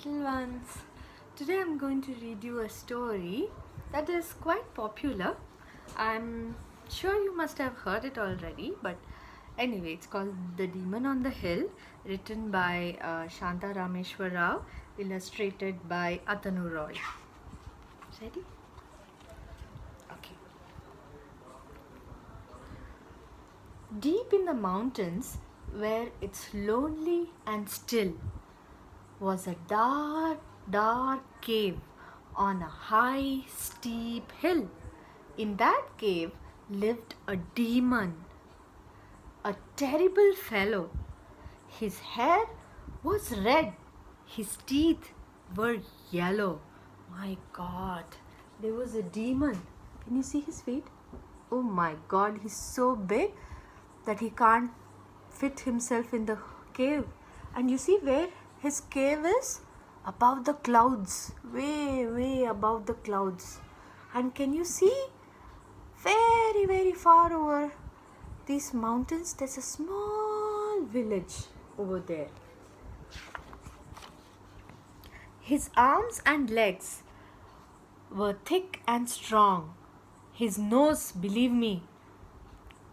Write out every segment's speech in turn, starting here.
little ones. Today I'm going to read you a story that is quite popular. I'm sure you must have heard it already, but anyway, it's called The Demon on the Hill, written by Shanta Rameshwar Rao, illustrated by Atanu Roy. Ready? Okay. Deep in the mountains, where it's lonely and still, was a dark, dark cave on a high, steep hill. In that cave lived a demon, a terrible fellow. His hair was red, his teeth were yellow. My God, there was a demon. Can you see his feet? Oh my God, he's so big that he can't fit himself in the cave. And you see where his cave is? Above the clouds, way, way above the clouds. And can you see? Very, very far over these mountains, there's a small village over there. His arms and legs were thick and strong. His nose, believe me,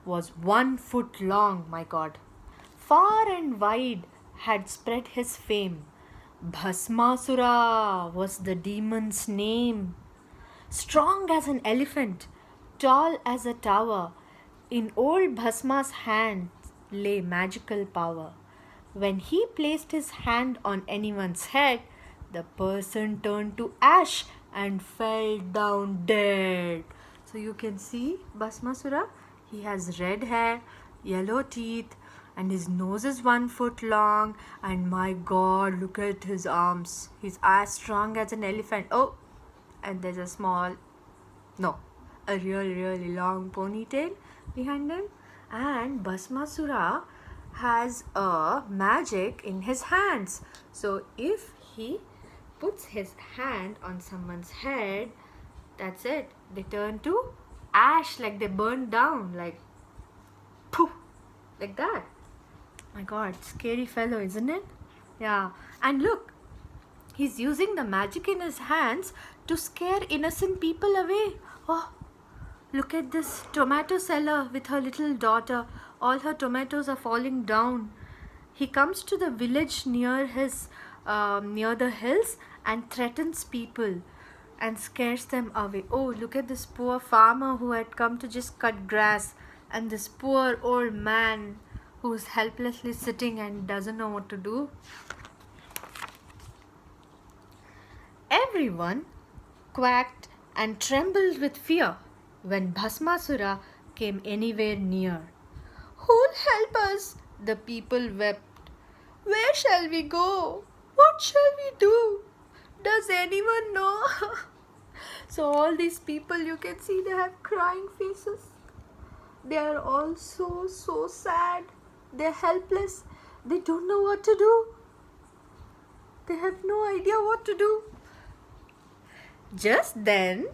was 1 foot long, my God. Far and wide had spread his fame. Bhasmasura was the demon's name. Strong as an elephant, tall as a tower, in old Bhasma's hand lay magical power. When he placed his hand on anyone's head, the person turned to ash and fell down dead. So you can see Bhasmasura, he has red hair, yellow teeth, and his nose is 1 foot long, and my God, look at his arms. He's as strong as an elephant. Oh, and there's a really long ponytail behind him. And Bhasmasura has a magic in his hands. So if he puts his hand on someone's head, that's it. They turn to ash, like they burn down, like poof, like that. My God, scary fellow, isn't it? Yeah. And look, he's using the magic in his hands to scare innocent people away. Oh, look at this tomato seller with her little daughter. All her tomatoes are falling down. He comes to the village near the hills and threatens people and scares them away. Oh, look at this poor farmer who had come to just cut grass, and this poor old man who's helplessly sitting and doesn't know what to do. Everyone quacked and trembled with fear when Bhasmasura came anywhere near. "Who'll help us?" the people wept. "Where shall we go? What shall we do? Does anyone know?" So all these people, you can see they have crying faces. They are all so sad. They're helpless. They don't know what to do. They have no idea what to do. Just then,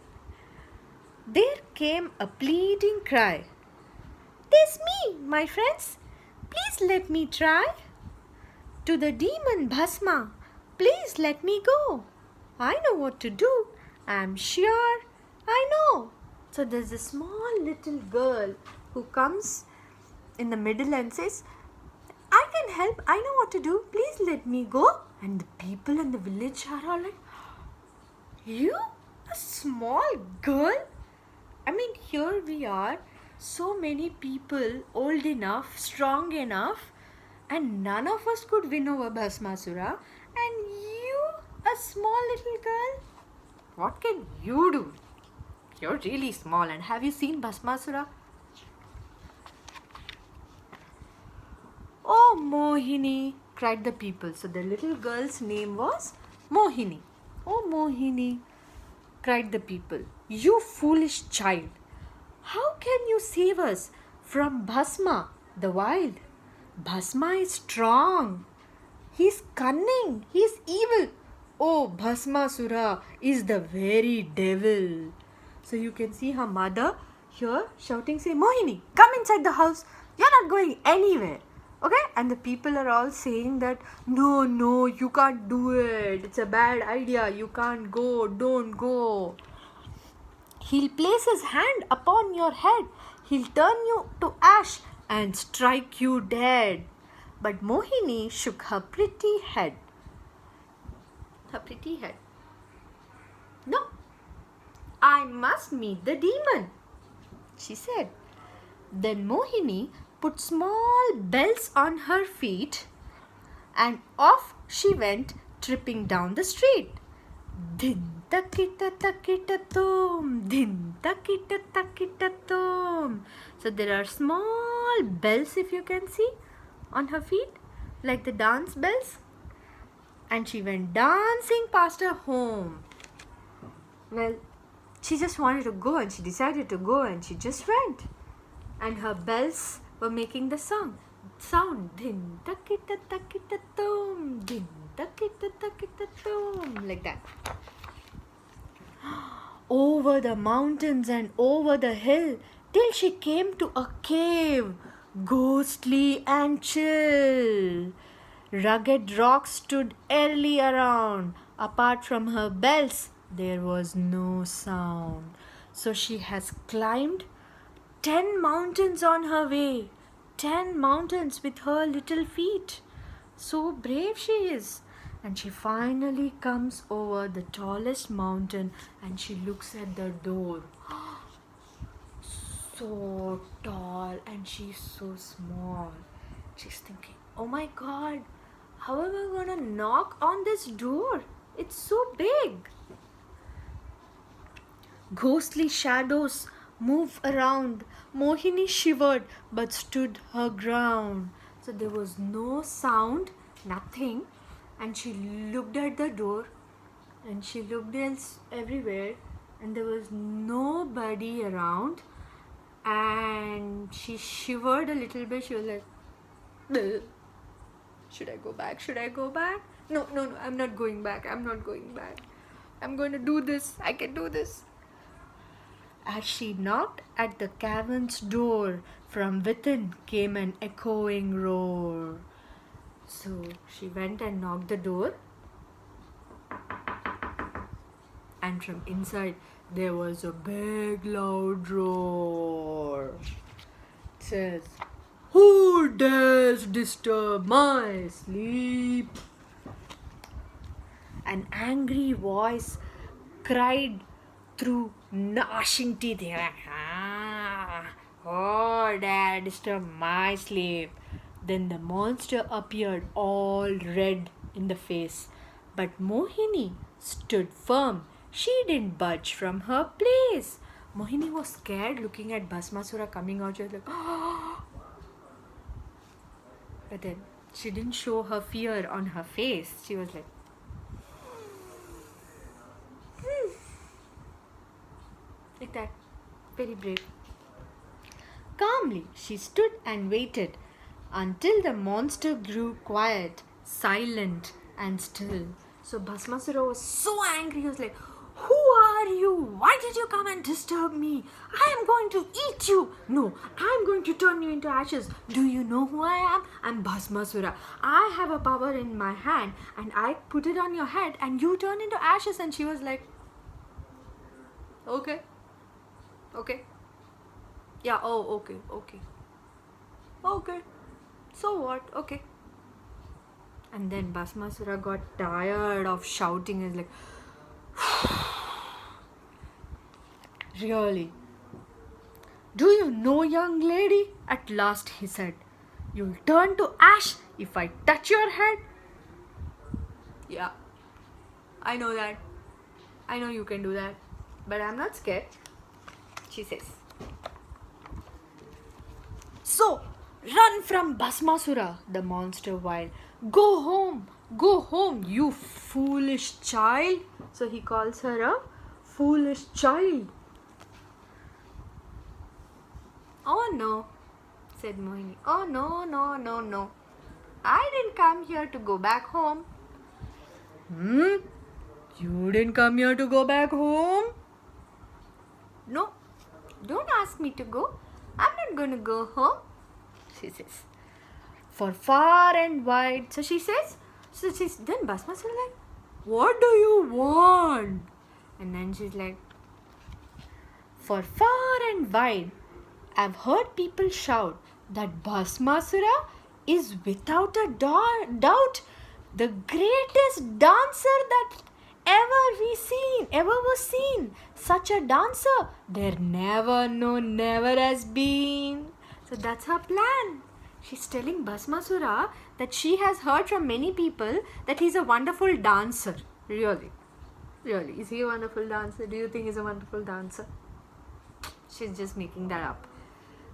there came a pleading cry. "'Tis me, my friends. Please let me try. To the demon Bhasma, please let me go. I know what to do. I'm sure I know." So there's a small little girl who comes in the middle and says, "I can help. I know what to do. Please let me go." And the people in the village are all like, "You? A small girl?" I mean, here we are, so many people old enough, strong enough, and none of us could win over Bhasmasura. And you, a small little girl? What can you do? You're really small. And have you seen Bhasmasura? "Oh, Mohini," cried the people. So the little girl's name was Mohini. "Oh, Mohini," cried the people, "you foolish child. How can you save us from Bhasma, the wild? Bhasma is strong. He's cunning. He's evil. Oh, Bhasmasura is the very devil." So you can see her mother here shouting, say, "Mohini, come inside the house. You're not going anywhere. Okay, and the people are all saying that no, you can't do it. It's a bad idea. You can't go. Don't go. He'll place his hand upon your head. He'll turn you to ash and strike you dead. But Mohini shook her pretty head. Her pretty head. No, I must meet the demon, she said. Then Mohini put small bells on her feet and off she went tripping down the street. Din takita takita tum, din takita takita tum. So there are small bells, if you can see, on her feet, like the dance bells. And she went dancing past her home. Well, she just wanted to go and she decided to go and she just went. And her bells were making the sound. Din takita takita tum, din takita takita tum, like that. Over the mountains and over the hill till she came to a cave, ghostly and chill. Rugged rocks stood early around. Apart from her bells, there was no sound. So she has climbed 10 mountains on her way. 10 mountains with her little feet. So brave she is. And she finally comes over the tallest mountain and she looks at the door. So tall and she's so small. She's thinking, oh my God, how am I gonna knock on this door? It's so big. Ghostly shadows move around. Mohini shivered but stood her ground. So there was no sound, nothing. And she looked at the door and she looked everywhere and there was nobody around. And she shivered a little bit. She was like, "Bleh. Should I go back? Should I go back? No, I'm not going back. I'm not going back. I'm going to do this. I can do this." As she knocked at the cavern's door, from within came an echoing roar. So she went and knocked the door, and from inside there was a big loud roar. It says, "Who dares disturb my sleep?" An angry voice cried through gnashing teeth, "Oh, dare disturb my sleep." Then the monster appeared all red in the face. But Mohini stood firm. She didn't budge from her place. Mohini was scared looking at Bhasmasura coming out. She was like, but then she didn't show her fear on her face. She was like, like that. Very brave. Calmly, she stood and waited until the monster grew quiet, silent, and still. So Bhasmasura was so angry. He was like, "Who are you? Why did you come and disturb me? I am going to eat you. No, I am going to turn you into ashes. Do you know who I am? I'm Bhasmasura. I have a power in my hand and I put it on your head and you turn into ashes." And she was like, okay. Yeah, oh, okay. So what? Okay. And then Bhasmasura got tired of shouting and like, "Really? Do you know, young lady?" At last he said, "You'll turn to ash if I touch your head." Yeah, I know that. I know you can do that. But I'm not scared, she says. So, run from Bhasmasura, the monster wailed. Go home, you foolish child." So he calls her a foolish child. "Oh no," said Mohini. "Oh no. I didn't come here to go back home." You didn't come here to go back home? No, don't ask me to go. I'm not going to go home, she says. for far and wide. So she says, then Bhasmasura like, what do you want? And then she's like, for far and wide, I've heard people shout that Bhasmasura is without a doubt the greatest dancer that ever was seen. Such a dancer there never, no, never has been. So that's her plan. She's telling Bhasmasura that she has heard from many people that he's a wonderful dancer. Really. Really. Is he a wonderful dancer? Do you think he's a wonderful dancer? She's just making that up.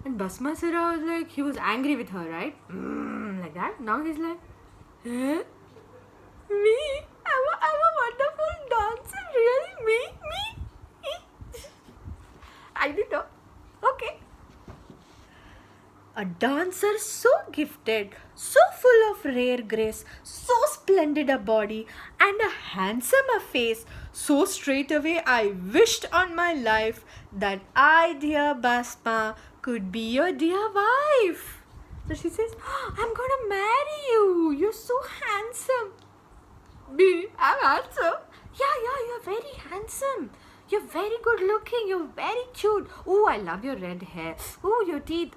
And Bhasmasura was like, he was angry with her, right? Like that. Now he's like, eh? Me? I'm a wonderful dancer? Really? Me? I didn't know. Okay. A dancer so gifted, so full of rare grace, so splendid a body, and a handsomer face, so straightway I wished on my life that I, dear Basma, could be your dear wife. So she says, I'm gonna marry you. You're so handsome. Me? I'm handsome? Yeah, you're very handsome. You're very good looking. You're very cute. Oh, I love your red hair. Oh, your teeth.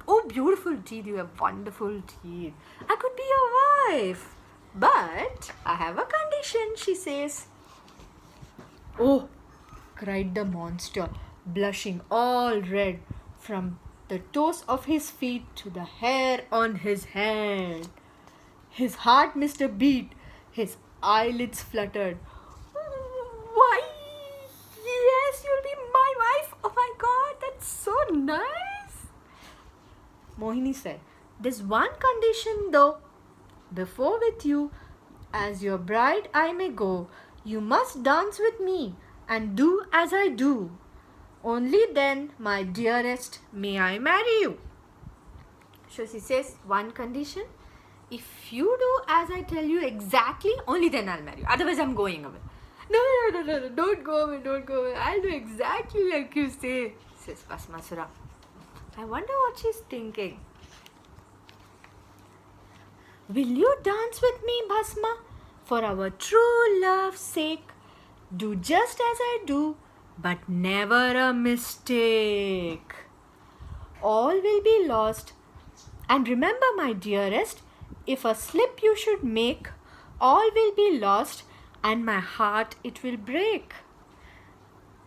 Oh, beautiful teeth. You have wonderful teeth. I could be your wife. But I have a condition, she says. Oh, cried the monster, blushing all red from the toes of his feet to the hair on his head. His heart missed a beat. His eyelids fluttered. Why, yes, you'll be my wife. Oh my God, that's so nice. Mohini said, there's one condition though. Before with you, as your bride I may go, you must dance with me and do as I do. Only then, my dearest, may I marry you. So she says, one condition, if you do as I tell you exactly, only then I'll marry you. Otherwise, I'm going away. No, don't go away. I'll do exactly like you say, says Bhasmasura. I wonder what she's thinking. Will you dance with me, Bhasma, for our true love's sake? Do just as I do, but never a mistake. All will be lost. And remember, my dearest, if a slip you should make, all will be lost, and my heart it will break.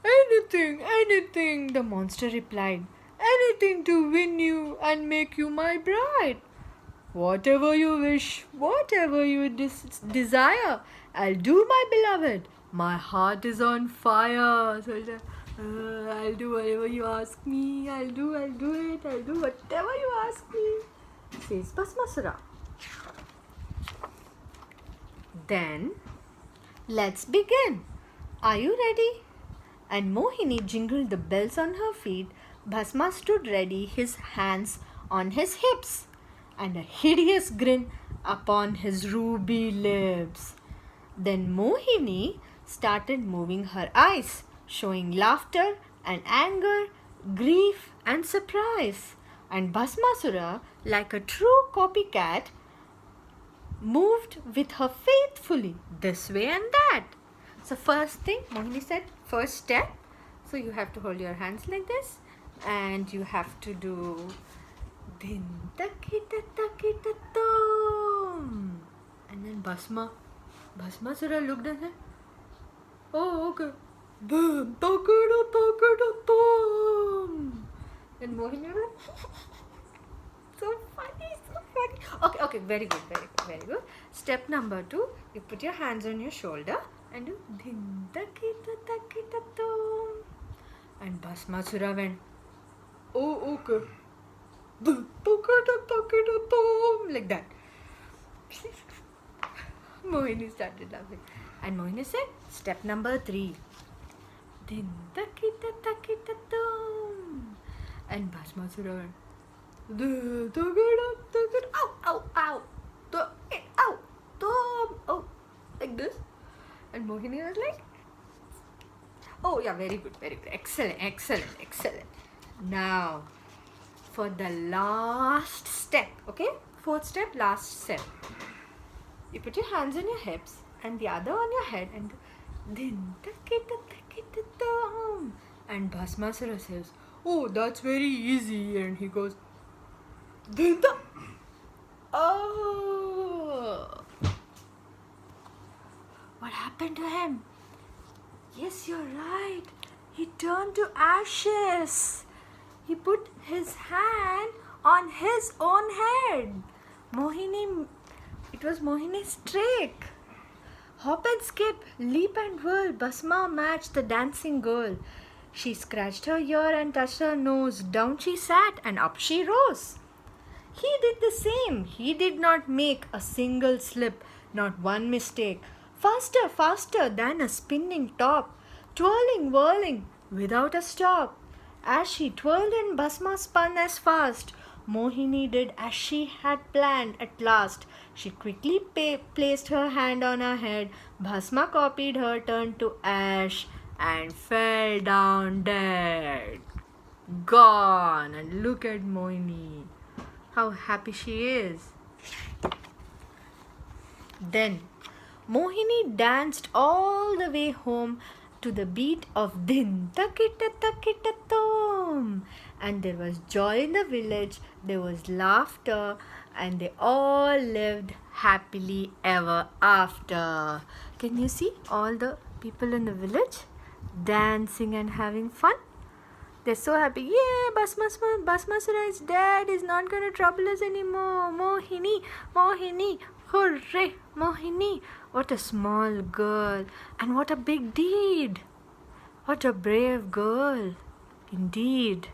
Anything, the monster replied. Anything to win you and make you my bride. Whatever you wish, whatever you desire, I'll do, my beloved. My heart is on fire. So I'll do whatever you ask me. I'll do it. I'll do whatever you ask me, says Bhasmasura. Then, let's begin. Are you ready? And Mohini jingled the bells on her feet. Bhasma stood ready, his hands on his hips, and a hideous grin upon his ruby lips. Then Mohini started moving her eyes, showing laughter and anger, grief and surprise. And Bhasmasura, like a true copycat, moved with her faithfully this way and that. So first thing, Mohini said, first step. So you have to hold your hands like this. And you have to do Din takita takita tom. And then Bhasmasura looked at her. Oh, okay. Din takita takita tom. And Mohini was like, so funny. Okay, very good. Step number 2, you put your hands on your shoulder and do Din takita takita tom. And Bhasmasura went, oh, okay. Like that. Mohini started laughing. And Mohini said, step number 3. Din takita takita tom. And Bhasmasura went, ow, tom, like this. And Mohini was like, oh yeah, very good. Excellent. Now, for the last step, okay? fourth step, last step. You put your hands on your hips and the other on your head and din takitatakitatam. And Bhasmasura says, "Oh, that's very easy." And he goes, din ta. Oh, what happened to him? Yes, you're right. He turned to ashes. He put his hand on his own head. Mohini, it was Mohini's trick. Hop and skip, leap and whirl, Bhasma matched the dancing girl. She scratched her ear and touched her nose. Down she sat and up she rose. He did the same. He did not make a single slip, not one mistake. Faster, faster than a spinning top, twirling, whirling, without a stop. As she twirled and Bhasma spun as fast, Mohini did as she had planned at last. She quickly placed her hand on her head. Bhasma copied her, turned to ash, and fell down dead. Gone. And look at Mohini. How happy she is. Then Mohini danced all the way home to the beat of Din Takita Takita Tom. And there was joy in the village, there was laughter, and they all lived happily ever after. Can you see all the people in the village dancing and having fun? They're so happy. Yeah, Bhasmasura is dead. He's not going to trouble us anymore. Mohini, Mohini, hooray, Mohini. What a small girl. And what a big deed. What a brave girl. Indeed.